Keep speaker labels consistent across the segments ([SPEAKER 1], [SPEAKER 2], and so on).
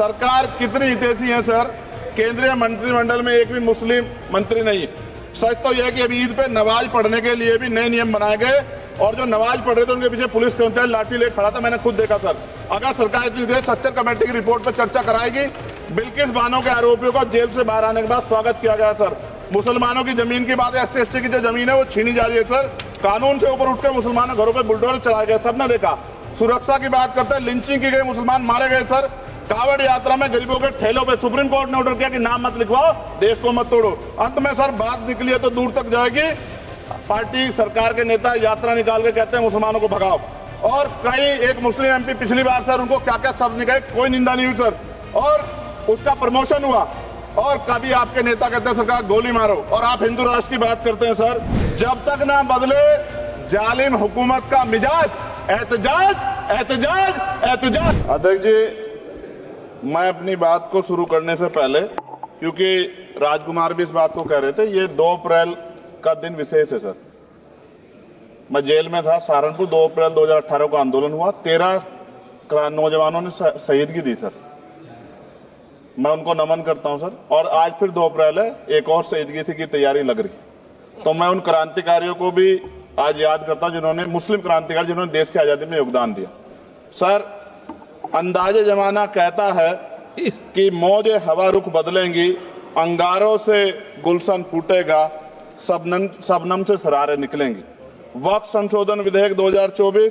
[SPEAKER 1] सरकार कितनी हितैषी है सर, केंद्रीय मंत्रिमंडल में एक भी मुस्लिम मंत्री नहीं। सच तो यह है कि अभी ईद पे नमाज पढ़ने के लिए भी नए नियम बनाए गए और जो नमाज पढ़ रहे थे उनके पीछे पुलिस कर्मचारी लाठी लेकर खड़ा था, मैंने खुद देखा सर। अगर सरकार इतनी देर सच्चर कमेटी की रिपोर्ट पर चर्चा कराएगी, बिल्किस बानो के आरोपियों का जेल से बाहर आने के बाद स्वागत किया गया सर। मुसलमानों की जमीन की बात है, SC/ST की जो जमीन है वो छीनी जा रही है सर। कानून से ऊपर उठकर मुसलमानों घरों पर बुलडोजर चलाए गए, सबने देखा। सुरक्षा की बात करते हैं, लिंचिंग की गई, मुसलमान मारे गए सर। कावड़ यात्रा में गरीबों के ठेलों पे सुप्रीम कोर्ट ने ऑर्डर किया कि नाम मत लिखवाओ, देश को मत तोड़ो। अंत में सर बात निकली है तो दूर तक जाएगी। पार्टी सरकार के नेता यात्रा निकाल के कहते हैं मुसलमानों को भगाओ, और कई एक मुस्लिम MP पिछली बार सर उनको क्या क्या शब्द निकले, कोई निंदा नहीं हुई सर, और उसका प्रमोशन हुआ। और कभी आपके नेता कहते हैं सरकार गोली मारो, और आप हिंदू राष्ट्र की बात करते हैं सर। जब तक ना बदले जालिम हुकूमत का मिजाज, एहतजाज एहतजाज एहतजाज। अध्यक्ष जी, मैं अपनी बात को शुरू करने से पहले, क्योंकि राजकुमार भी इस बात को कह रहे थे, ये 2 अप्रैल का दिन विशेष है सर। मैं जेल में था सहारनपुर, 2 अप्रैल 2018 को आंदोलन हुआ, 13 नौजवानों ने शहीदगी दी सर। मैं उनको नमन करता हूं सर। और आज फिर 2 अप्रैल है, एक और शहीदगी की तैयारी लग रही। तो मैं उन क्रांतिकारियों को भी आज याद करता हूं जिन्होंने, मुस्लिम क्रांतिकारी जिन्होंने देश की आजादी में योगदान दिया। सर, अंदाजे जमाना कहता है कि मौजे हवा रुख बदलेंगी, अंगारों से गुलशन फूटेगा, शबनम से सरारे निकलेंगी। वक्फ संशोधन विधेयक 2024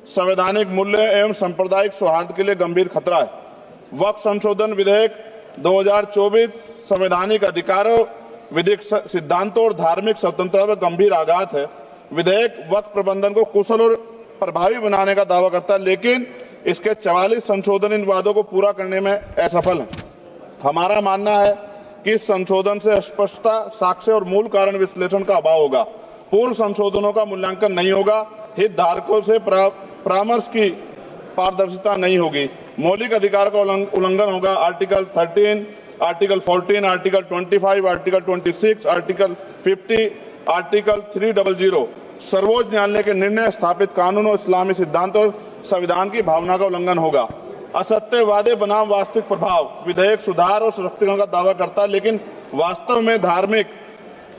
[SPEAKER 1] संवैधानिक मूल्य एवं सांप्रदायिक सौहार्द के लिए गंभीर खतरा है। वक्फ संशोधन विधेयक 2024 संवैधानिक अधिकारों, विधिक सिद्धांतों और धार्मिक स्वतंत्रता पर गंभीर आघात है। विधेयक वक्फ प्रबंधन को कुशल और प्रभावी बनाने का दावा करता है, लेकिन इसके 44 संशोधन इन वादों को पूरा करने में असफल है। हमारा मानना है कि इस संशोधन से स्पष्टता, साक्ष्य और मूल कारण विश्लेषण का अभाव होगा। पूर्व संशोधनों का मूल्यांकन नहीं होगा, हितधारकों से परामर्श की पारदर्शिता नहीं होगी, मौलिक अधिकार का उल्लंघन होगा। Article 13, article 14, article 25, article 26, article 50, article 300 सर्वोच्च न्यायालय के निर्णय, स्थापित कानून और इस्लामी सिद्धांत और संविधान की भावना का उल्लंघन होगा। असत्य वादे बनाम वास्तविक प्रभाव, विधेयक सुधार और सशक्तिकरण का दावा करता है, लेकिन वास्तव में धार्मिक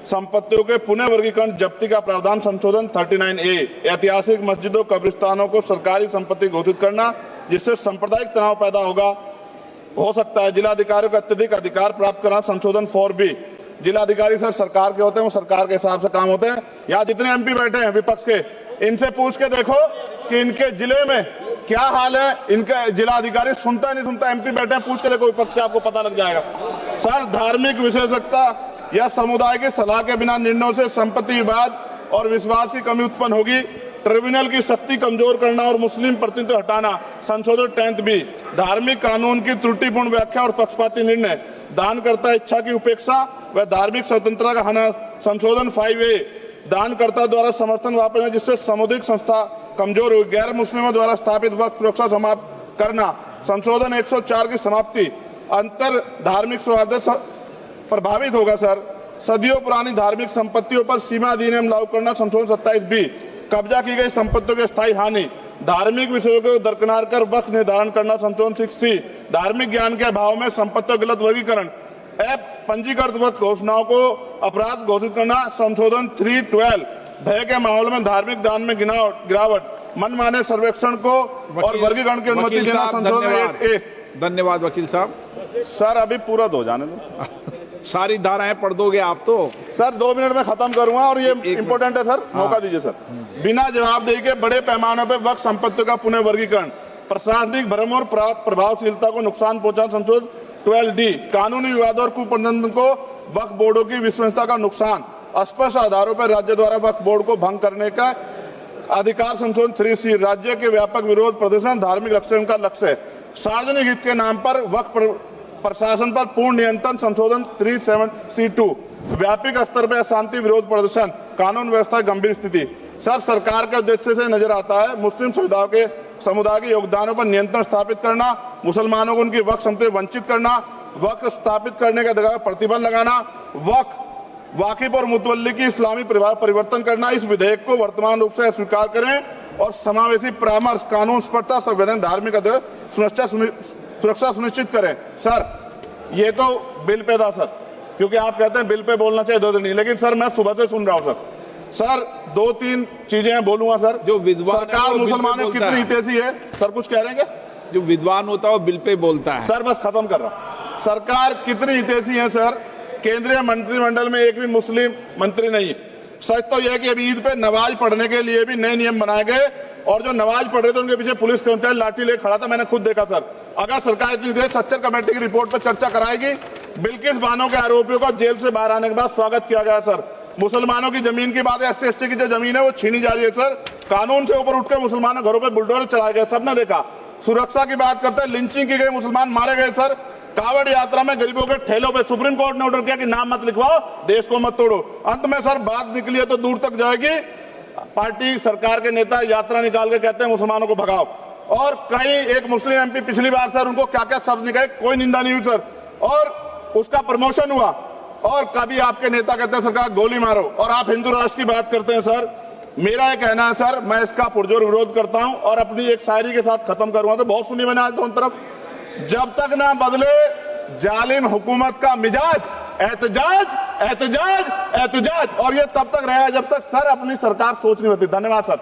[SPEAKER 1] संपत्तियों के पुनः वर्गीकरण जब्ती का प्रावधान संशोधन 39A, ऐतिहासिक मस्जिदों, कब्रिस्तानों को सरकारी संपत्ति घोषित करना, जिससे सांप्रदायिक तनाव पैदा हो सकता है। जिलाधिकारियों को अत्यधिक अधिकार प्राप्त करना संशोधन 4B, जिलाधिकारी सर सरकार के होते हैं, वो सरकार के हिसाब से काम होते हैं। यहाँ जितने MP बैठे हैं विपक्ष के, इनसे पूछ के देखो कि इनके जिले में क्या हाल है। इनका जिलाधिकारी सुनता नहीं सुनता, MP बैठे हैं, पूछ के देखो विपक्ष के, आपको पता लग जाएगा। सर, धार्मिक विशेषज्ञता या समुदाय की सलाह के बिना निर्णयों से संपत्ति विवाद और विश्वास की कमी उत्पन्न होगी। ट्रिब्यूनल की शक्ति कमजोर करना और मुस्लिम प्रतिनिधित्व हटाना संशोधन 10B, धार्मिक कानून की त्रुटिपूर्ण व्याख्या और पक्षपाती निर्णय, दानकर्ता इच्छा की उपेक्षा व धार्मिक स्वतंत्रता का हनन संशोधन 5A, दानकर्ता द्वारा समर्थन वापस, जिससे सामुदायिक संस्था कमजोर हुई। गैर मुस्लिमों द्वारा स्थापित वक्फ सुरक्षा समाप्त करना संशोधन 104 की समाप्ति, अंतर धार्मिक सौहार्द प्रभावित होगा सर। सदियों पुरानी धार्मिक संपत्तियों पर सीमा अधिनियम लागू करना संशोधन 27B, कब्जा की गई संपत्तियों की स्थायी हानि, धार्मिक विषयों को दरकिनार कर वक्फ निर्धारण करना संशोधन 6C, धार्मिक ज्ञान के अभाव में संपत्तियों गलत वर्गीकरण, पंजीकृत वक्फ घोषणाओं को अपराध घोषित करना संशोधन 312, भय के माहौल में धार्मिक दान में गिरावट, मनमाने सर्वेक्षण को और वर्गीकरण की अनुमति देना संशोधन 8A।
[SPEAKER 2] धन्यवाद वकील साहब।
[SPEAKER 1] सर, अभी पूरा दो जाने दो।
[SPEAKER 2] सारी धाराएं पढ़ दोगे आप तो?
[SPEAKER 1] सर, 2 मिनट में खत्म करूंगा, और ये इंपॉर्टेंट है सर, मौका दीजिए सर। बिना जवाबदेही के बड़े पैमाने पर वक्फ संपत्तियों का पुनः वर्गीकरण, प्रशासनिक भ्रम और प्रभावशीलता को नुकसान पहुंचाना संशोधन 12D, कानूनी विवाद और कुप्रबंधन को वक्फ बोर्डों की विश्वसनीयता का नुकसान, अस्पष्ट आधारों पर राज्य द्वारा वक्फ बोर्ड को भंग करने का अधिकार संशोधन 3C, राज्य के व्यापक विरोध प्रदर्शन धार्मिक लक्ष्य का लक्ष्य, सार्वजनिक हित के नाम पर वक्फ प्रशासन पर पूर्ण नियंत्रण संशोधन 37C2, व्यापक स्तर पर अशांति विरोध प्रदर्शन, कानून व्यवस्था गंभीर स्थिति। सर, सरकार के उद्देश्य से नजर आता है मुस्लिम समुदाय के योगदानों पर नियंत्रण स्थापित करना, मुसलमानों को उनकी वक्फ संपत्ति वंचित करना, वक्फ स्थापित करने के अधिकार पर प्रतिबंध लगाना, वाकिफ और मुतवल्ली की इस्लामी परिवर्तन करना। इस विधेयक को वर्तमान रूप से स्वीकार करें और समावेशी परामर्श, कानून स्पष्टता, संवैधानिक धार्मिक सुरक्षा सुरक्षा सुनिश्चित करें। सर ये तो बिल पे था सर, क्योंकि आप कहते हैं बिल पे बोलना चाहिए 2 दिन नहीं, लेकिन सर मैं सुबह से सुन रहा हूं सर 2-3 चीजें बोलूंगा सर।
[SPEAKER 2] जो विद्वान है
[SPEAKER 1] सरकार
[SPEAKER 2] वो बिल पे
[SPEAKER 1] मुसलमानों की
[SPEAKER 2] बोलता
[SPEAKER 1] कितनी
[SPEAKER 2] है।
[SPEAKER 1] हितैषी है सर, कुछ कह रहे हैं क्या?
[SPEAKER 2] जो विद्वान होता है वो बिल पे बोलता है।
[SPEAKER 1] सर बस खत्म कर रहा हूं। सरकार कितनी हितैषी है सर, केंद्रीय मंत्रिमंडल में एक भी मुस्लिम मंत्री नहीं है। सच तो यह है कि अभी ईद पे नमाज पढ़ने के लिए भी नए नियम बनाए गए, और जो नमाज पढ़ रहे थे उनके पीछे पुलिस कर्मचारी लाठी लेकर खड़ा था, मैंने खुद देखा सर। अगर सरकार इतनी देर सच्चर कमेटी की रिपोर्ट पर चर्चा कराएगी, बिल्किस बानो के आरोपियों का जेल से बाहर आने के बाद स्वागत किया गया सर। मुसलमानों की जमीन की बात है, SC/ST की जो जमीन है वो छीनी जा रही है सर। कानून से ऊपर उठकर मुसलमानों घरों पर बुलडोजर चलाए गए, सबने देखा। सुरक्षा की बात करते हैं, लिंचिंग की गई, मुसलमान मारे गए सर। कावड़ यात्रा में गरीबों के ठेलों पे सुप्रीम कोर्ट ने ऑर्डर किया कि नाम मत लिखवाओ, देश को मत तोड़ो। अंत में सर बात निकली है तो दूर तक जाएगी। पार्टी सरकार के नेता यात्रा निकाल के कहते हैं मुसलमानों को भगाओ, और कई एक मुस्लिम MP पिछली बार सर उनको क्या क्या शब्द निकले, कोई निंदा नहीं हुई सर, और उसका प्रमोशन हुआ। और कभी आपके नेता कहते हैं सरकार गोली मारो, और आप हिंदू राष्ट्र की बात करते हैं सर। मेरा यह कहना है सर, मैं इसका पुरजोर विरोध करता हूं, और अपनी एक शायरी के साथ खत्म करूंगा। तो बहुत सुनी मैंने आज दोनों तरफ, जब तक ना बदले जालिम हुकूमत का मिजाज, एहतजाज एहतजाज एहतजाज, और ये तब तक रहेगा जब तक सर अपनी सरकार सोच नहीं होती। धन्यवाद सर।